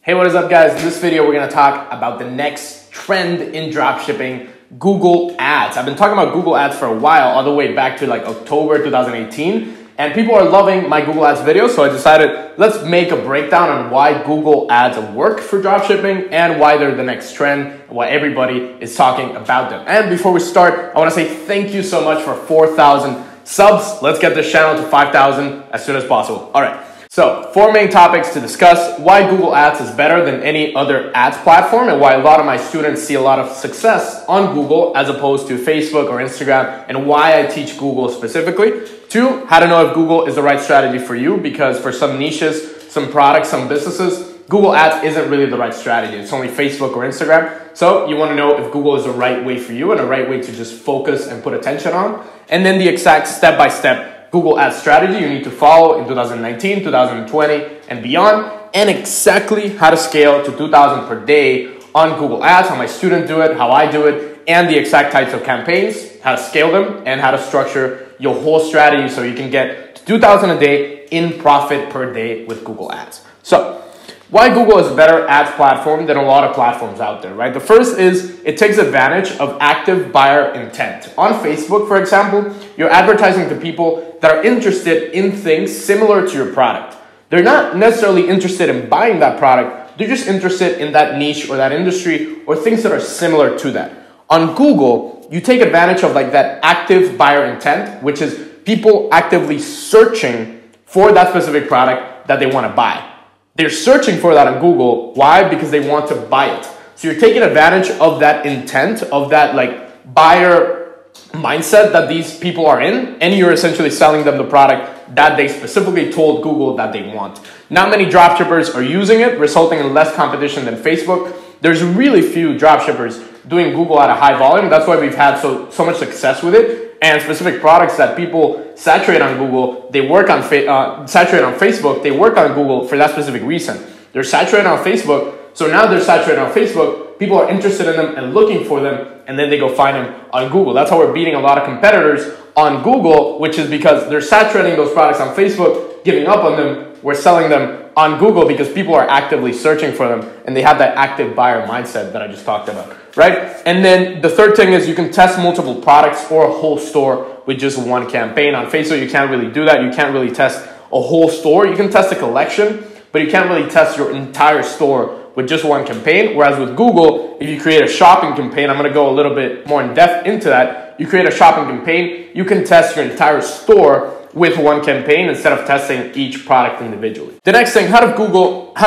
Hey, what is up guys? In this video, we're gonna talk about the next trend in dropshipping, Google Ads. I've been talking about Google Ads for a while, all the way back to like October 2018. And people are loving my Google Ads videos, so I decided let's make a breakdown on why Google Ads work for dropshipping and why they're the next trend, and why everybody is talking about them. And before we start, I wanna say thank you so much for 4,000 subs. Let's get this channel to 5,000 as soon as possible. All right. So, 4 main topics to discuss: why Google Ads is better than any other ads platform and why a lot of my students see a lot of success on Google as opposed to Facebook or Instagram, and why I teach Google specifically. 2, how to know if Google is the right strategy for you, because for some niches, some products, some businesses, Google Ads isn't really the right strategy. It's only Facebook or Instagram. So you want to know if Google is the right way for you and a right way to just focus and put attention on. And then the exact step-by-step Google Ads strategy you need to follow in 2019, 2020, and beyond, and exactly how to scale to 2,000 per day on Google Ads, how my students do it, how I do it, and the exact types of campaigns, how to scale them, and how to structure your whole strategy so you can get to 2,000 a day in profit per day with Google Ads. So, why Google is a better ads platform than a lot of platforms out there, right? The first is it takes advantage of active buyer intent. On Facebook, for example, you're advertising to people that are interested in things similar to your product. They're not necessarily interested in buying that product. They're just interested in that niche or that industry or things that are similar to that. On Google, you take advantage of like that active buyer intent, which is people actively searching for that specific product that they want to buy. They're searching for that on Google. Why? Because they want to buy it. So you're taking advantage of that intent, of that like buyer mindset that these people are in, and you're essentially selling them the product that they specifically told Google that they want. Not many dropshippers are using it, resulting in less competition than Facebook. There's really few dropshippers doing Google at a high volume. That's why we've had so much success with it. And specific products that people saturate on Google, they work on saturate on Facebook, they work on Google for that specific reason. They're saturated on Facebook, so now they're saturated on Facebook, people are interested in them and looking for them, and then they go find them on Google. That's how we're beating a lot of competitors on Google, which is because they're saturating those products on Facebook, giving up on them. We're selling them on Google because people are actively searching for them and they have that active buyer mindset that I just talked about, right? And then the third thing is you can test multiple products or a whole store with just one campaign. On Facebook, you can't really do that. You can't really test a whole store. You can test a collection, but you can't really test your entire store with just one campaign. Whereas with Google, if you create a shopping campaign, I'm going to go a little bit more in depth into that. You create a shopping campaign, you can test your entire store with one campaign instead of testing each product individually. The next thing, how to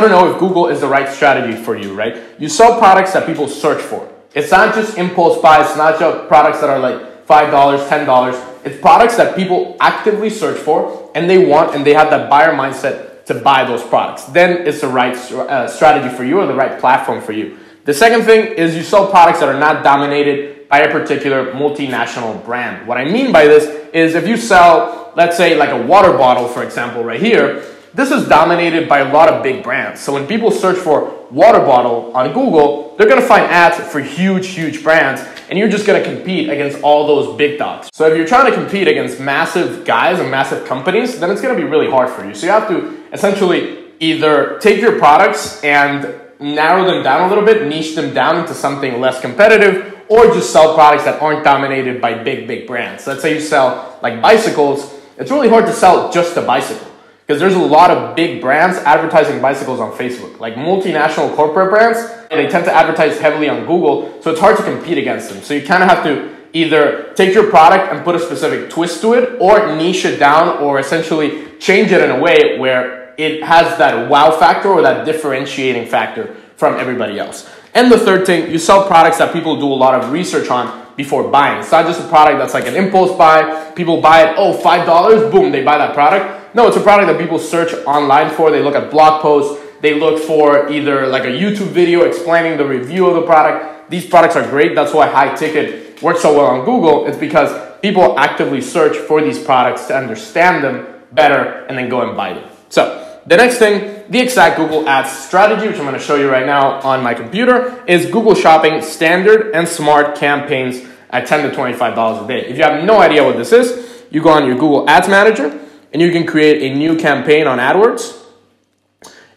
know if Google is the right strategy for you, right? You sell products that people search for. It's not just impulse buys, it's not just products that are like $5, $10. It's products that people actively search for and they want, and they have that buyer mindset to buy those products. Then it's the right strategy for you or the right platform for you. The second thing is you sell products that are not dominated by a particular multinational brand. What I mean by this is if you sell, let's say like a water bottle, for example, right here, this is dominated by a lot of big brands. So when people search for water bottle on Google, they're gonna find ads for huge brands, and you're just gonna compete against all those big dogs. So if you're trying to compete against massive guys and massive companies, then it's gonna be really hard for you. So you have to essentially either take your products and narrow them down a little bit, niche them down into something less competitive, or just sell products that aren't dominated by big brands. Let's say you sell like bicycles. It's really hard to sell just a bicycle because there's a lot of big brands advertising bicycles on Facebook. Like multinational corporate brands, they tend to advertise heavily on Google, so it's hard to compete against them. So you kind of have to either take your product and put a specific twist to it, or niche it down, or essentially change it in a way where it has that wow factor or that differentiating factor from everybody else. And the third thing, you sell products that people do a lot of research on before buying. It's not just a product that's like an impulse buy. People buy it, oh, $5, boom, they buy that product. No, it's a product that people search online for. They look at blog posts. They look for either like a YouTube video explaining the review of the product. These products are great. That's why high ticket works so well on Google. It's because people actively search for these products to understand them better and then go and buy them. So the next thing, the exact Google Ads strategy, which I'm going to show you right now on my computer, is Google Shopping standard and smart campaigns at $10 to $25 a day. If you have no idea what this is, you go on your Google Ads Manager and you can create a new campaign on AdWords.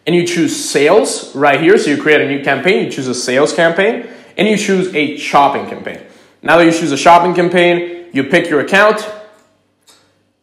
and you choose sales right here. So you create a new campaign, you choose a sales campaign, and you choose a shopping campaign. Now that you choose a shopping campaign, you pick your account,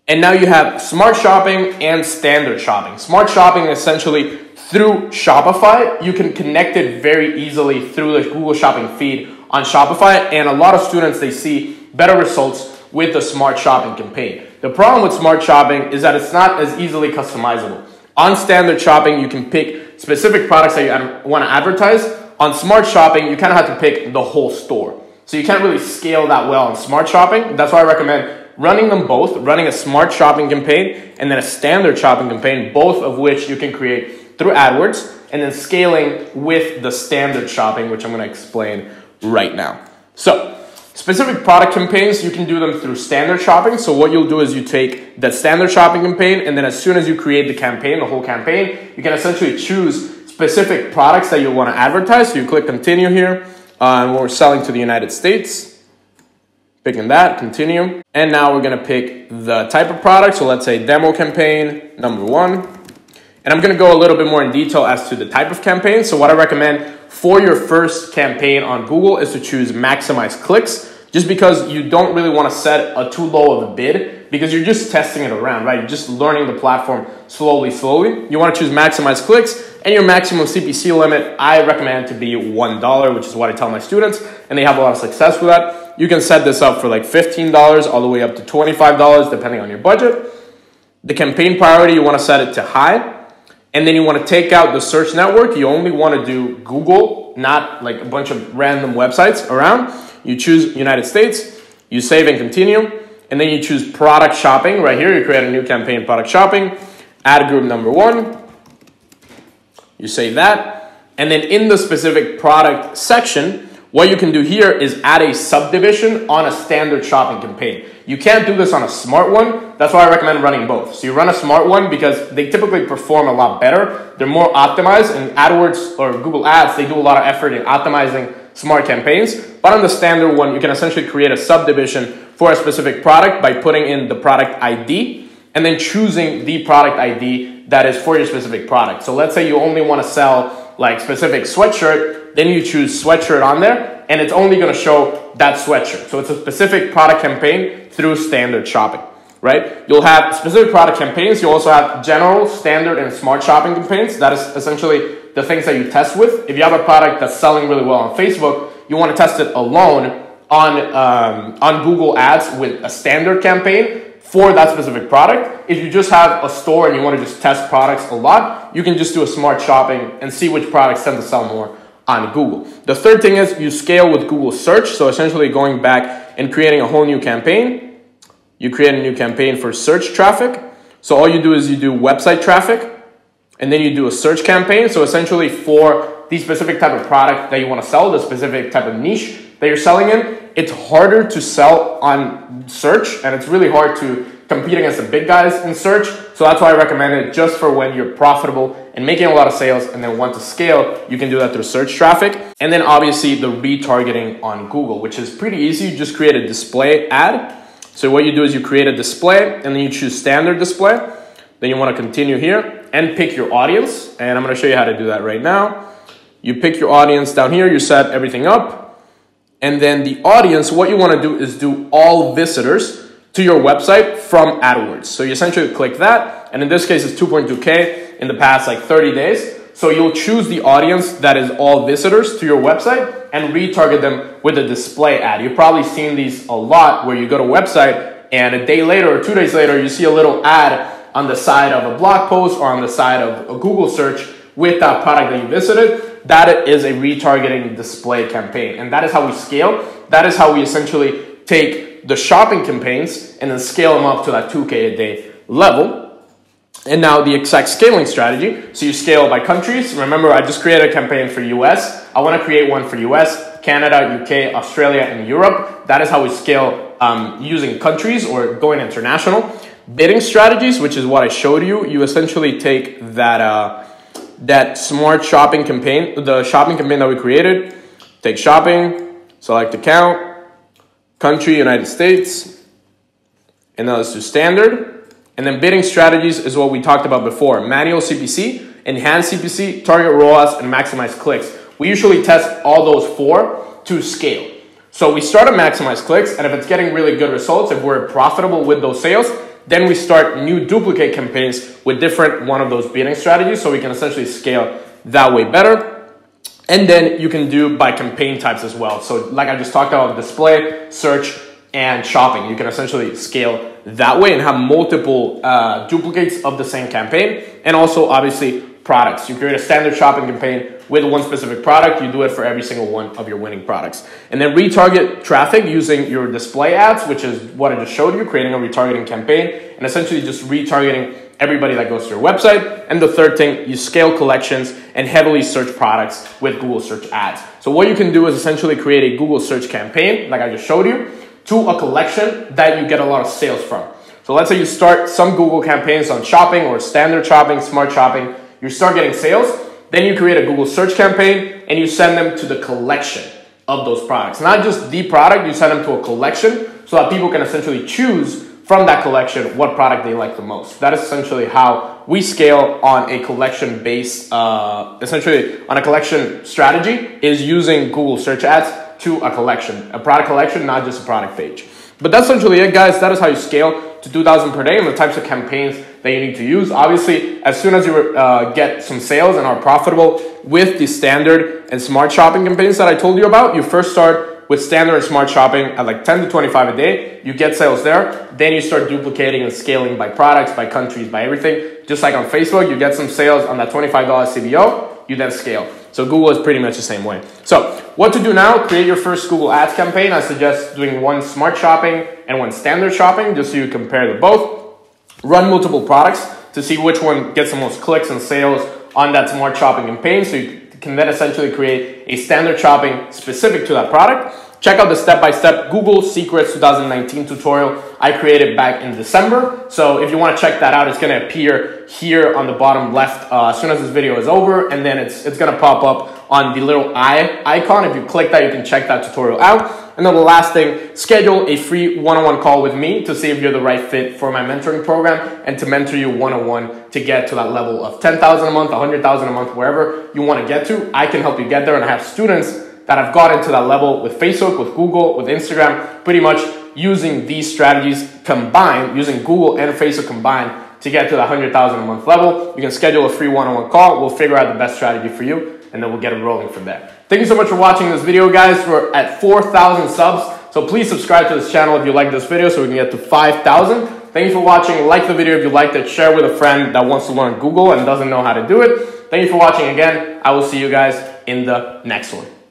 and now you have smart shopping and standard shopping. Smart shopping essentially through Shopify, you can connect it very easily through the Google Shopping feed on Shopify, and a lot of students, they see better results with the smart shopping campaign. The problem with smart shopping is that it's not as easily customizable. On standard shopping, you can pick specific products that you want to advertise. On smart shopping, you kind of have to pick the whole store. So you can't really scale that well on smart shopping. That's why I recommend running them both, running a smart shopping campaign and then a standard shopping campaign, both of which you can create through AdWords, and then scaling with the standard shopping, which I'm going to explain right now. So specific product campaigns, you can do them through standard shopping. So what you'll do is you take the standard shopping campaign, and then as soon as you create the campaign, the whole campaign, you can essentially choose specific products that you want to advertise. So you click continue here. We're selling to the United States. Picking that, continue. And now we're going to pick the type of product. So let's say demo campaign number 1. And I'm going to go a little bit more in detail as to the type of campaign. So what I recommend for your first campaign on Google is to choose maximize clicks, just because you don't really want to set a too low of a bid, because you're just testing it around, right? You're just learning the platform slowly. You want to choose maximize clicks, and your maximum CPC limit, I recommend to be $1, which is what I tell my students, and they have a lot of success with that. You can set this up for like $15 all the way up to $25, depending on your budget. The campaign priority, you want to set it to high. And then you want to take out the search network. You only want to do Google, not like a bunch of random websites around. You choose United States, you save and continue, and then you choose product shopping. Right here, you create a new campaign, product shopping, ad group number 1. You save that. And then in the specific product section, what you can do here is add a subdivision on a standard shopping campaign. You can't do this on a smart one. That's why I recommend running both. So you run a smart one because they typically perform a lot better. They're more optimized, and AdWords or Google Ads, they do a lot of effort in optimizing smart campaigns. But on the standard one, you can essentially create a subdivision for a specific product by putting in the product ID and then choosing the product ID that is for your specific product. So let's say you only want to sell like specific sweatshirt, then you choose sweatshirt on there, and it's only going to show that sweatshirt. So it's a specific product campaign through standard shopping, right? You'll have specific product campaigns. You also have general, standard, and smart shopping campaigns. That is essentially the things that you test with. If you have a product that's selling really well on Facebook, you want to test it alone on Google Ads with a standard campaign for that specific product. If you just have a store and you want to just test products a lot, you can just do a smart shopping and see which products tend to sell more on Google. The third thing is you scale with Google search. So essentially going back and creating a whole new campaign. You create a new campaign for search traffic. So all you do is you do website traffic, and then you do a search campaign. So essentially for the specific type of product that you want to sell, the specific type of niche that you're selling in, it's harder to sell on search, and it's really hard to compete against the big guys in search. So that's why I recommend it just for when you're profitable and making a lot of sales and then want to scale. You can do that through search traffic. And then obviously the retargeting on Google, which is pretty easy. You just create a display ad. So what you do is you create a display, and then you choose standard display. Then you want to continue here and pick your audience. And I'm going to show you how to do that right now. You pick your audience down here. You set everything up. And then the audience, what you want to do is do all visitors to your website from AdWords. So you essentially click that. And in this case, it's 2.2K in the past like 30 days. So you'll choose the audience that is all visitors to your website and retarget them with a display ad. You've probably seen these a lot where you go to a website and a day later or 2 days later, you see a little ad on the side of a blog post or on the side of a Google search with that product that you visited. That is a retargeting display campaign. And that is how we scale. That is how we essentially take the shopping campaigns and then scale them up to that 2K a day level. And now the exact scaling strategy. So you scale by countries. Remember, I just created a campaign for US. I want to create one for US, Canada, UK, Australia, and Europe. That is how we scale using countries or going international. Bidding strategies, which is what I showed you. You essentially take that smart shopping campaign, the shopping campaign that we created, take shopping, select account, country, United States, and now let's do standard. And then bidding strategies is what we talked about before, manual CPC enhance CPC, target ROAS, and maximize clicks. We usually test all those 4 to scale. So we start at maximize clicks, and if it's getting really good results, if we're profitable with those sales, then we start new duplicate campaigns with different one of those bidding strategies, so we can essentially scale that way better. And then you can do by campaign types as well. So like I just talked about, display, search, and shopping. You can essentially scale that way and have multiple duplicates of the same campaign. And also obviously products. You create a standard shopping campaign with one specific product. You do it for every single one of your winning products. And then retarget traffic using your display ads, which is what I just showed you, creating a retargeting campaign and essentially just retargeting everybody that goes to your website. And the third thing, you scale collections and heavily search products with Google search ads. So what you can do is essentially create a Google search campaign, like I just showed you, to a collection that you get a lot of sales from. So let's say you start some Google campaigns on shopping or standard shopping, smart shopping, you start getting sales, then you create a Google search campaign and you send them to the collection of those products. Not just the product, you send them to a collection so that people can essentially choose from that collection what product they like the most. That is essentially how we scale on a collection base, essentially on a collection strategy, is using Google search ads to a collection, a product collection, not just a product page. But that's essentially it, guys. That is how you scale to 2,000 per day and the types of campaigns that you need to use. Obviously, as soon as you get some sales and are profitable with the standard and smart shopping campaigns that I told you about, you first start with standard and smart shopping at like 10 to 25 a day. You get sales there. Then you start duplicating and scaling by products, by countries, by everything. Just like on Facebook, you get some sales on that $25 CBO, you then scale. So Google is pretty much the same way. So what to do now? Create your first Google Ads campaign. I suggest doing one smart shopping and one standard shopping just so you compare the both. Run multiple products to see which one gets the most clicks and sales on that smart shopping campaign. So you can then essentially create a standard shopping specific to that product. Check out the step-by-step Google Secrets 2019 tutorial I created back in December. So if you want to check that out, it's going to appear here on the bottom left as soon as this video is over. And then it's going to pop up on the little eye icon. If you click that, you can check that tutorial out. And then the last thing, schedule a free one-on-one call with me to see if you're the right fit for my mentoring program and to mentor you one-on-one to get to that level of 10,000 a month, 100,000 a month, wherever you want to get to. I can help you get there, and I have students that have gotten to that level with Facebook, with Google, with Instagram, pretty much using these strategies combined, using Google and Facebook combined to get to the 100,000 a month level. You can schedule a free one-on-one call. We'll figure out the best strategy for you, and then we'll get it rolling from there. Thank you so much for watching this video, guys. We're at 4,000 subs, so please subscribe to this channel if you like this video so we can get to 5,000. Thank you for watching. Like the video if you liked it. Share with a friend that wants to learn Google and doesn't know how to do it. Thank you for watching again. I will see you guys in the next one.